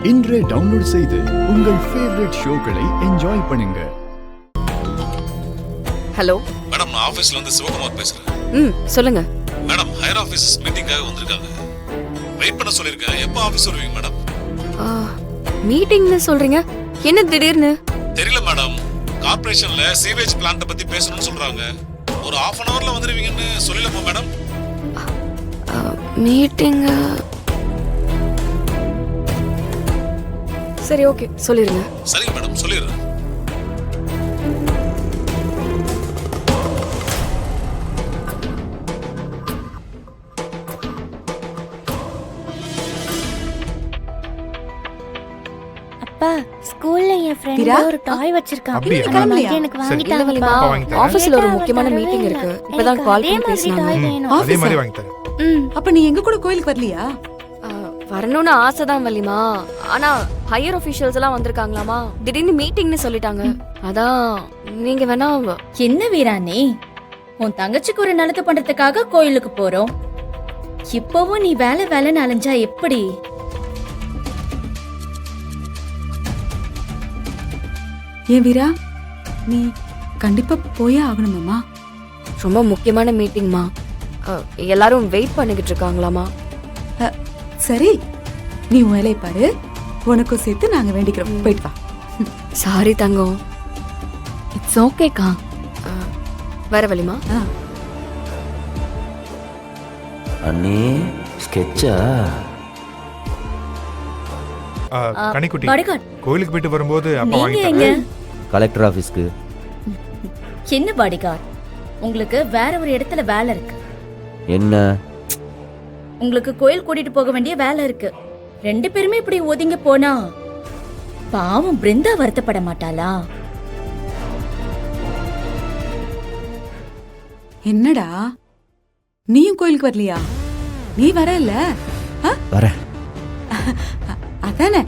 இன்றே டவுன்லோட் செய்து உங்கள் ஃபேவரட் ஷோக்களை என்ஜாய் பண்ணுங்க. ஹலோ மேடம், நான் ஆபீஸ்ல இருந்து சிவகுமார் பேசுறேன். சொல்லுங்க மேடம், ஹையர் ஆபீசர்ஸ் மீட்டிங்காக வந்திருக்காங்க. வெயிட் பண்ண சொல்லிருக்கேன். எப்போ ஆபீஸ் வருவீங்க மேடம்? மீட்டிங்னு சொல்றீங்க, என்ன திடீர்னு? தெரியல மேடம், கார்ப்பரேஷன்ல சீவேஜ் பிளான்ட் பத்தி பேசணும்னு சொல்றாங்க. ஒரு half an hourல வந்துருவீங்கன்னு சொல்லலாமா மேடம்? மீட்டிங் சரி, ஓகே, சொல்லிருங்க. சரிங்க மேடம், சொல்லிடுறேன். அப்பா, ஸ்கூல்ல என் ஃப்ரெண்ட் ஒரு டாய் வச்சிருக்கான். எனக்கு வாங்கி இல்லவலிமா, ஆபீஸ்ல ஒரு முக்கியமான மீட்டிங் இருக்கு. இப்பதான் கால் பண்ணி பேசினாங்க. அதே மாதிரி வாங்கி தரேன். அப்ப நீ எங்க கூட கோயிலுக்கு வரலையா? வரணும்னு ஆசைதான் வலிமா, ஆனா ஹையர் ஆபீஷியல்ஸ் எல்லாம் வந்திருக்காங்களாமா. திடீர்னு மீட்டிங்னு சொல்லிட்டாங்க. அதான் நீங்க வேணா. என்ன வீரானே, உன் தங்கச்சிக்கு ஒரு நல்லது பண்றதுக்காக கோயிலுக்கு போறோம். இப்பவும் நீ வேலை வேலைன்னு அலைஞ்சா எப்படி? ஏன் வீரா, நீ கண்டிப்பா போயே ஆகணுமாமா? ரொம்ப முக்கியமான மீட்டிங்மா, எல்லாரும் வெயிட் பண்ணிக்கிட்டு இருக்காங்களாமா. சரி, நீ உன் வேலையை பாரு, உனக்கும் சேர்த்து நாங்க வேண்டிக்கிறோம். போயிட்டு வா. Sorry Thangam. இட்ஸ் ஓகேக்கா. வர வலிமா. அண்ணே, ஸ்கெட்சா? கனிக்குட்டி, பாடிகார்ட், கோயிலுக்கு போயிட்டு வரும்போது அப்பா நீங்க வாங்கி எங்க? தரேன். கலெக்டர் ஆபீஸ்க்கு. என்ன பாடிகார்ட், உங்களுக்கு வேற ஒரு இடத்துல வேலை இருக்கு. என்ன? உங்களுக்கு கோயில் கூட்டிட்டு போக வேண்டிய வேலை இருக்கு. ரெண்டு பேருமே இப்படி ஒதுங்கி போனா பாவம் பிருந்தா வருத்தப்பட மாட்டாளா? என்னடா, நீயும் கோயிலுக்கு வரலையா? நீ வரல? வர. அதானே,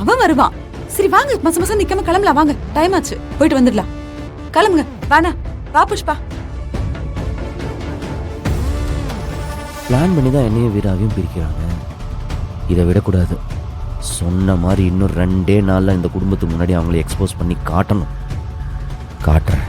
அவன் வருவான். சரி வாங்க, மசம் நிக்காம கிளம்பலாம். வாங்க, டைம் ஆச்சு, போயிட்டு வந்துடலாம். கிளம்புங்க. வானா, வா புஷ்பா. பிளான் பண்ணி தான் என்னையும் வீராவையும் பிரிக்கிறாங்க. இதை விடக்கூடாது. சொன்ன மாதிரி இன்னும் 2 நாள்ல இந்த குடும்பத்துக்கு முன்னாடி அவங்களை எக்ஸ்போஸ் பண்ணி காட்டணும். காட்டுறேன்.